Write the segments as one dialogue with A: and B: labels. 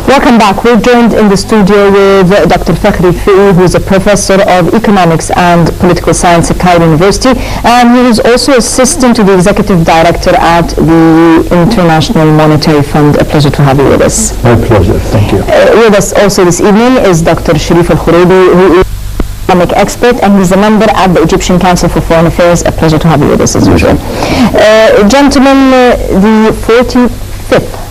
A: Welcome back. We're joined in the studio with Dr. Fakhri Fi'i, who is a professor of economics and political science at Cairo University, and he is also assistant to the executive director at the International Monetary Fund. A pleasure to have you with us.
B: My pleasure. Thank you.
A: With us also this evening is Dr. Sharif Al-Khuraybi, who is an economic expert, and he's a member at the Egyptian Council for Foreign Affairs. A pleasure to have you with us as usual. Gentlemen, the 45th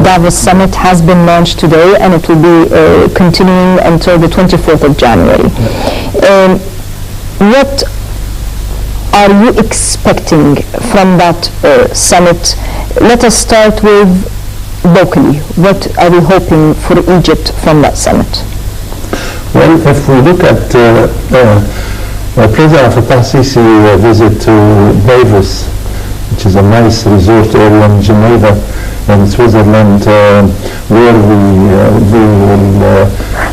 A: Davos Summit has been launched today, and it will be continuing until the 24th of January. What are you expecting from that summit? Let us start with locally. What are we hoping for Egypt from that summit?
B: Well, if we look at President Fattah Sisi visit to Davos, which is a nice resort area in Geneva in Switzerland, where we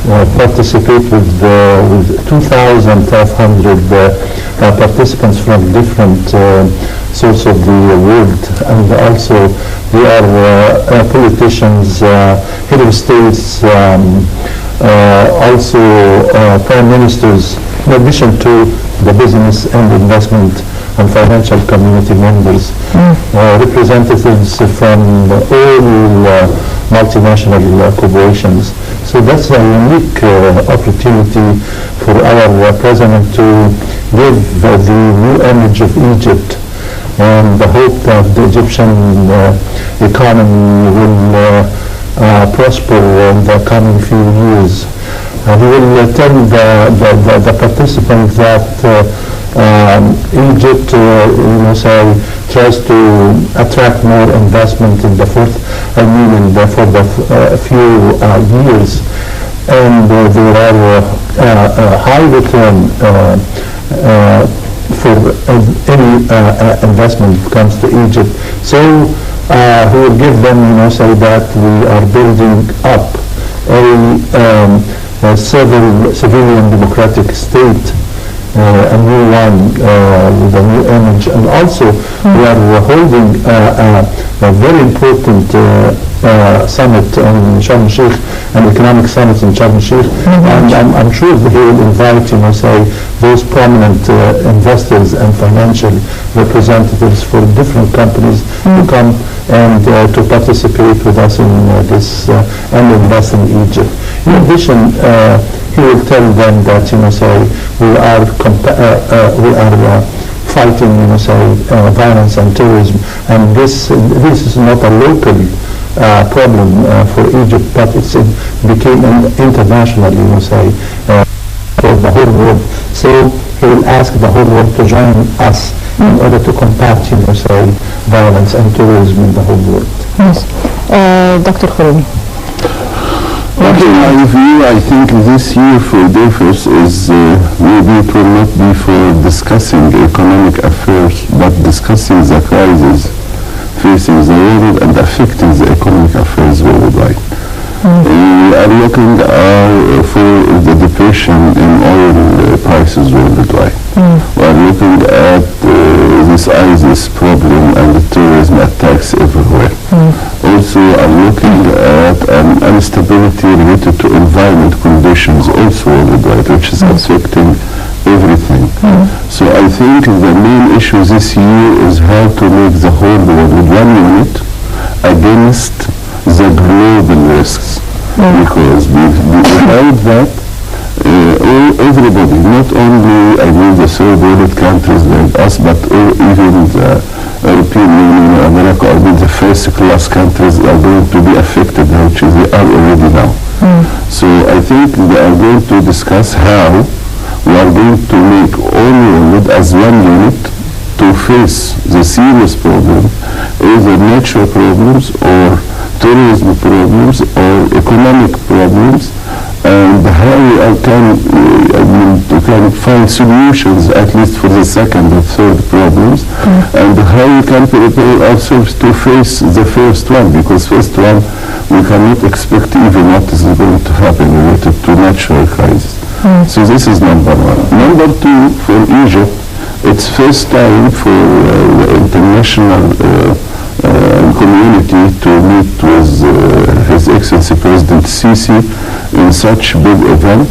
B: will participate with 2,500 participants from different sorts of the world, and also we are politicians, head of states, also prime ministers, in addition to the business and investment and financial community members, representatives from all multinational corporations. So that's a unique opportunity for our president to give the new image of Egypt, and the hope that the Egyptian economy will prosper in the coming few years. He will tell the participants that Egypt, tries to attract more investment in the for the few years, and there are high return for any investment that comes to Egypt. So he will give them, say that we are building up a civilian democratic state, a new one with a new image, and also we are holding a very important summit in Sharm el-Sheikh, an economic summit in Sharm el-Sheikh, and I'm sure he will invite, those prominent investors and financial representatives for different companies to come and to participate with us in this and invest in Egypt. In addition, he will tell them that we are fighting violence and terrorism, and this is not a local problem for Egypt, but it became international, for the whole world. So he will ask the whole world to join us in order to combat, violence and terrorism in the whole world.
A: Yes. Dr. Khuraybi.
C: In my view, I think this year for Davos is maybe it will not be for discussing economic affairs, but discussing the crisis facing the world and affecting the economic affairs worldwide. We are looking for the depression in oil prices worldwide. We are looking at this ISIS problem and the terrorism attacks everywhere. Also are looking at an instability related to environment conditions also worldwide, which is affecting everything. So I think the main issue this year is how to make the whole world one unit against the global risks, because without that, everybody, not only the third world countries like us, but even the European Union, America, the first-class countries are going to be affected, which they are already now. So I think we are going to discuss how we are going to make all world as one unit to face the serious problem, either natural problems or tourism problems or economic problems, and how we can find solutions at least for the second or third problems, and how we can prepare ourselves to face the first one, because first one we cannot expect even what is going to happen related to natural crisis. So this is number one. Number two, for Egypt, it's first time for the international community to meet with His Excellency President Sisi in such big event,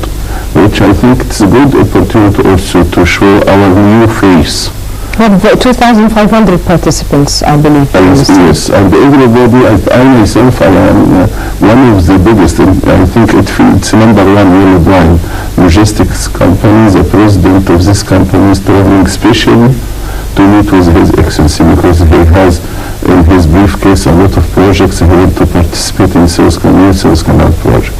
C: which I think it's a good opportunity also to show our new face.
A: We have 2,500 participants, I believe.
C: Yes, and everybody, I myself, I am one of the biggest, and I think it's number one worldwide logistics company. The president of this company is traveling specially to meet with His Excellency because he has in his briefcase a lot of projects. He wants to participate in Suez Canal project.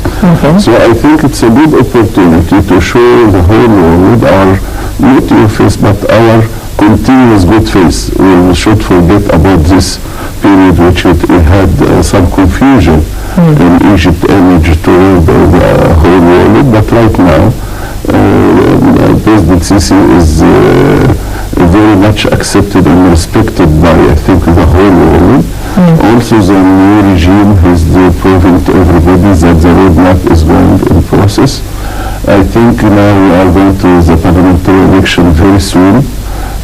C: So I think it's a good opportunity to show the whole world our not your face but our continuous good faith. We should forget about this period which we had some confusion in Egypt image toward the whole world, but right now President Sisi is very much accepted and respected by, I think, the whole world. Also the new regime is proving to everybody that the roadmap is going in process. I think now we are going to the parliamentary election very soon.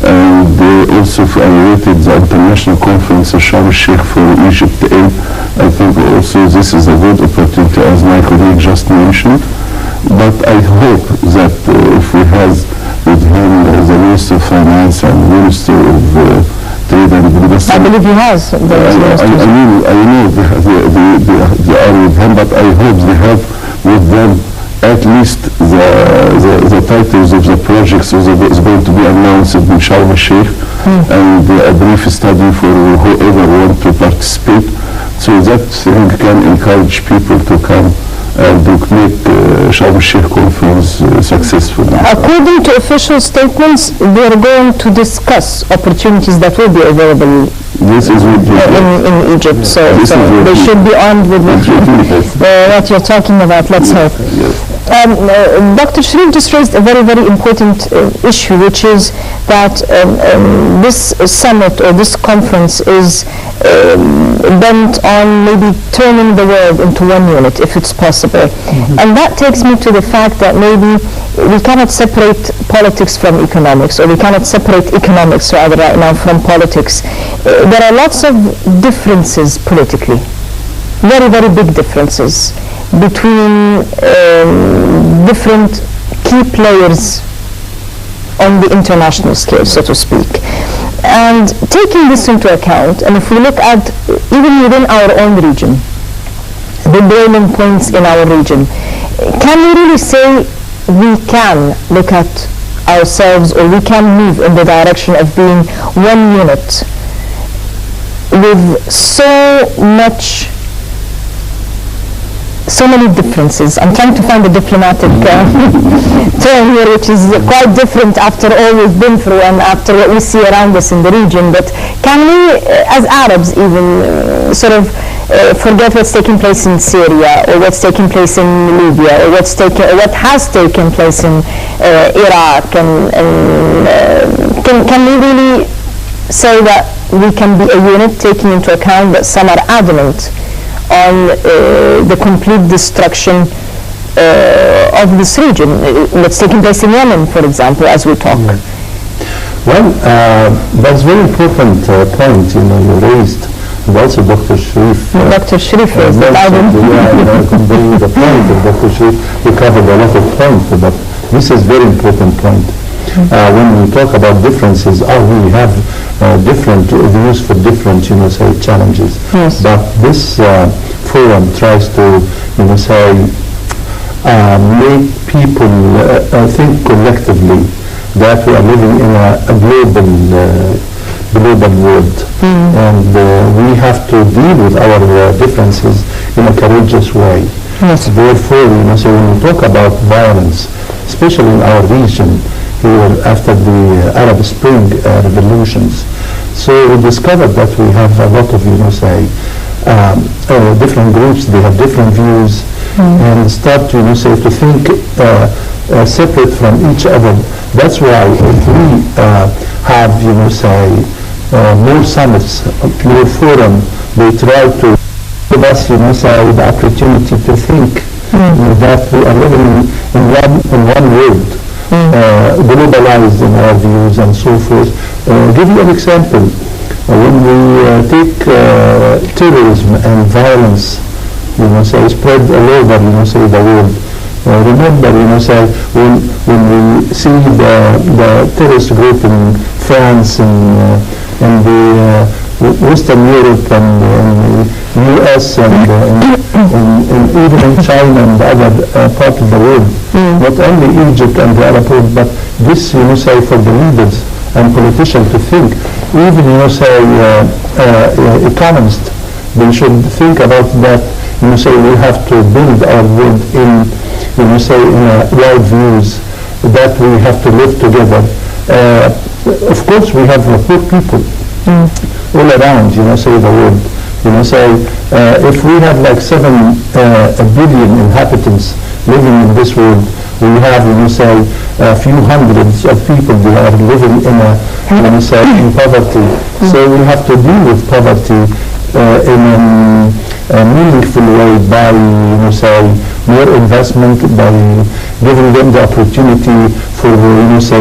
C: And also I rated the international conference of Sharm el-Sheikh for Egypt in. I think also this is a good opportunity, as my colleague just mentioned. But I hope that if we have with him the Minister of Finance and Minister of Trade and Industry.
A: I believe he has.
C: I know they are with him, but I hope they have with them at least the titles of the projects is going to be announced in Sharm el-Sheikh and a brief study for whoever want to participate. So that thing can encourage people to come and to make Sharm el-Sheikh conference successful.
A: According to official statements, they are going to discuss opportunities that will be available in Egypt. So they should be armed with what you're talking about. Let's hope. Dr. Sharif just raised a very, very important issue, which is that this summit or this conference is bent on maybe turning the world into one unit, if it's possible. And that takes me to the fact that maybe we cannot separate politics from economics, or we cannot separate economics rather right now from politics. There are lots of differences politically, very, very big differences between different key players on the international scale, so to speak. And taking this into account, and if we look at even within our own region, the boiling points in our region, can we really say we can look at ourselves, or we can move in the direction of being one unit with so many differences? I'm trying to find a diplomatic term here, which is quite different after all we've been through and after what we see around us in the region. But can we, as Arabs even, sort of forget what's taking place in Syria, or what's taking place in Libya, or what has taken place in Iraq? Can we really say that we can be a unit, taking into account that some are adamant on the complete destruction of this region that's taking place in Yemen, for example, as we talk?
B: Well, that's a very important point, you raised, and also Dr. Sharif.
A: Dr. Sharif raised it.
B: Conveying the point of Dr. Sharif, we covered a lot of points, but this is a very important point. When we talk about differences, we have different views for different, challenges.
A: Yes.
B: But this forum tries to, make people think collectively that we are living in a global world, and we have to deal with our differences in a courageous way.
A: Yes.
B: Therefore, when we talk about violence, especially in our region, here after the Arab Spring revolutions. So we discovered that we have a lot of, different groups, they have different views, and start to, to think separate from each other. That's why if we have, more summits, more forum, they try to give us, the opportunity to think that we are living in one world. Globalized in our views and so forth. Give you an example. when we take terrorism and violence, say spread all over, say the world. Remember, say when we see the terrorist group in France and the Western Europe and the U.S. and even in China and other part of the world, not only Egypt and the Arab world, but this, say for the leaders and politicians to think, even, say economists, they should think about that, say we have to build our world in, say in wide views, that we have to live together. Of course we have poor people all around, say the world. Say if we have like 7 billion inhabitants living in this world, we have, say a few hundreds of people that are living in say in poverty. So we have to deal with poverty in a meaningful way by, say more investment, by giving them the opportunity for, say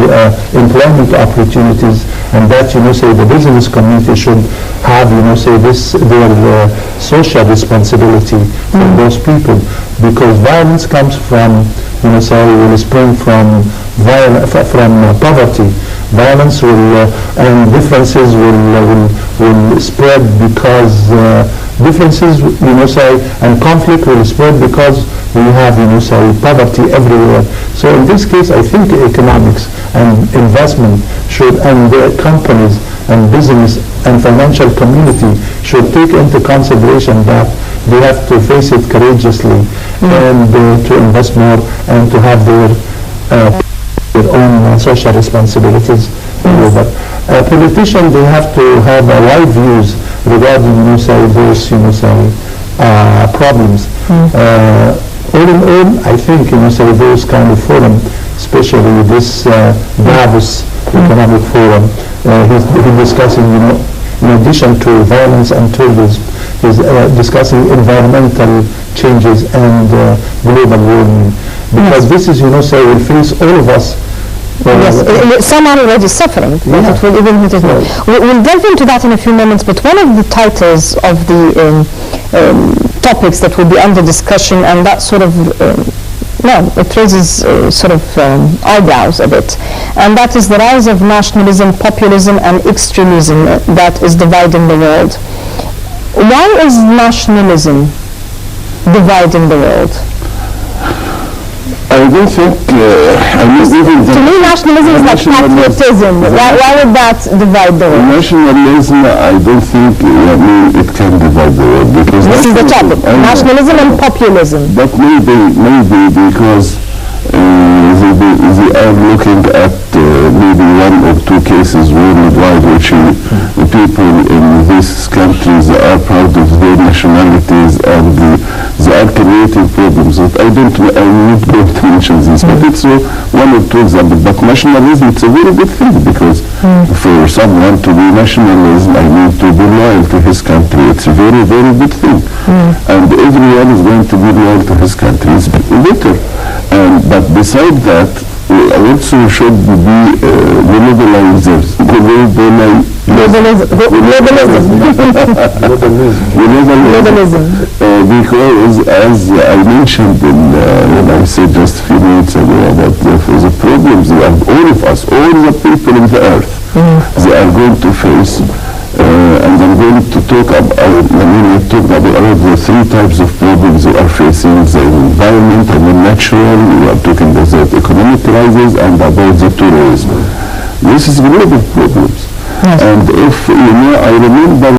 B: employment opportunities, and that, say the business community should have, say their social responsibility for those people, because violence comes from, say will spring from poverty. Violence will and differences will spread because differences, say, and conflict will spread because we have, say, poverty everywhere. So in this case, I think economics and investment should, and companies and business and financial community should take into consideration that they have to face it courageously and to invest more and to have their own social responsibilities. But politicians, they have to have wide views regarding, say, those, say, problems. All in all, I think, say those kind of forum, especially this Davos Economic Forum, he's discussing, in addition to violence and terrorism, he's discussing environmental changes and global warming. Because this is, say, will face all of us.
A: Yes, some are already suffering, but it will even hit us more. We'll delve into that in a few moments, but one of the titles of the topics that will be under discussion, and that sort of, it raises sort of eyebrows a bit, and that is the rise of nationalism, populism, and extremism that is dividing the world. Why is nationalism dividing the world?
C: I don't think,
A: to me, nationalism is like patriotism. Why would that divide the world?
C: Nationalism, I don't think, it can divide the world, because
A: this is the topic, nationalism and populism.
C: But maybe because they are looking at maybe 1 or 2 cases worldwide, which people in these countries are proud of their nationalities, and they are creating problems. I'm not going to mention this, but it's 1 or 2 examples. But nationalism, it's a very good thing, because for someone to be nationalism, I mean to be loyal to his country. It's a very, very good thing. And everyone is going to be loyal to his country. It's better. But beside that, we also should be globalizers. Because as I mentioned when I said just a few minutes ago about the problems that all of us, all the people on the earth, they are going to face. And I'm going to talk about, the 3 types of problems we are facing: the environment, and the natural, we are talking about the economic crisis, and about the tourism. This is global problems. And if, I remember